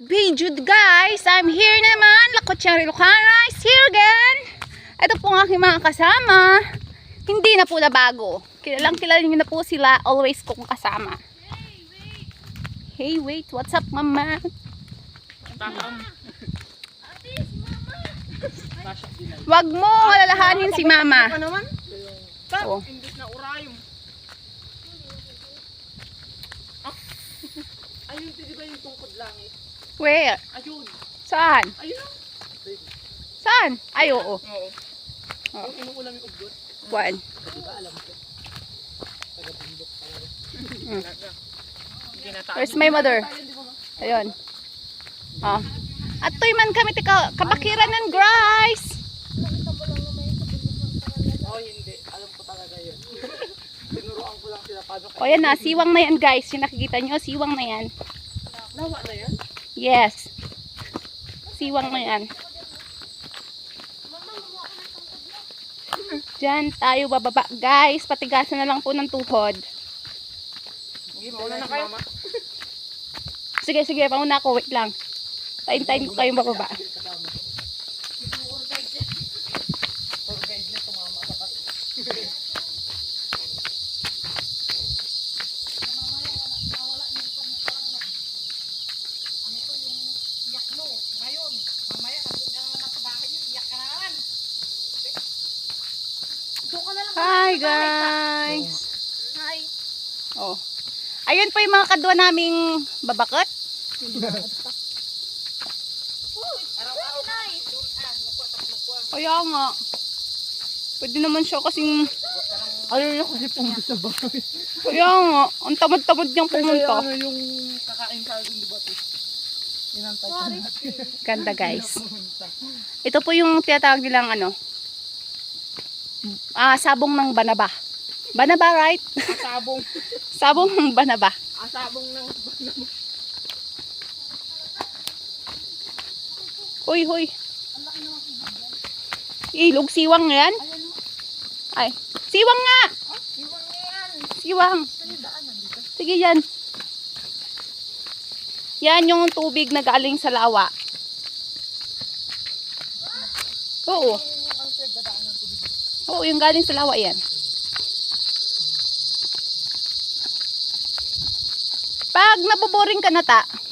Video guys, I'm here naman. Lakotsari Lucana is here again. Ito po ang aking mga kasama. Hindi na po na bago. Kilalang kilala niyo na po sila. Always kong kasama. Hey wait, what's up mama? Wag mo alalahanin si mama. Oh. Ayun, di ba yung tungkod langit? Where? Ayun. Saan? Ayun. Saan? Ay oo. Oo. Yung inuulam yung ugot. Kuan. Di ba alam ko? Taga-bundok talaga. Where's my mother? Ayun. Oh. At to'y man kami kabakiran ng guys. Oh, hindi. Alam ko talaga yun. Tinuruan ko lang sila paano. O yan na, siwang na yan guys. Yung nakikita nyo, siwang na yan. Lawa na yan? Yes. Siwang na yan. Diyan tayo bababa guys. Patigasan na lang po ng tuhod. Sige, mauna na kayo. Sige, sige. Pauna ako. Wait lang. Tayin-tayin ko kayong bababa. Tour guide niya tumama sa kat. Hi guys. Hi. Oh. Ayun po yung mga kadwa naming babakot. Kaya nga. Pwede naman siya kasing Ayaw niya kasi pumunta sa bahay. kaya nga. Ang tamad-tamad niyang pumunta. Ano yung kakain sa akin, di ba? Inantay ka natin. Ganda guys. Pumunta. Ito po yung tinatawag nilang ano. Sabong ng banaba. Banaba right? Asabong. Sabong ng banaba. Asabong ng Hoy, hoy. Ilog, siwang yan? Ay, siwang nga! Siwang. Sige yan. Yan yung tubig na galing sa lawa. Oo. Oo, yung galing sa lawa yan. Pag naboboring ka na ta,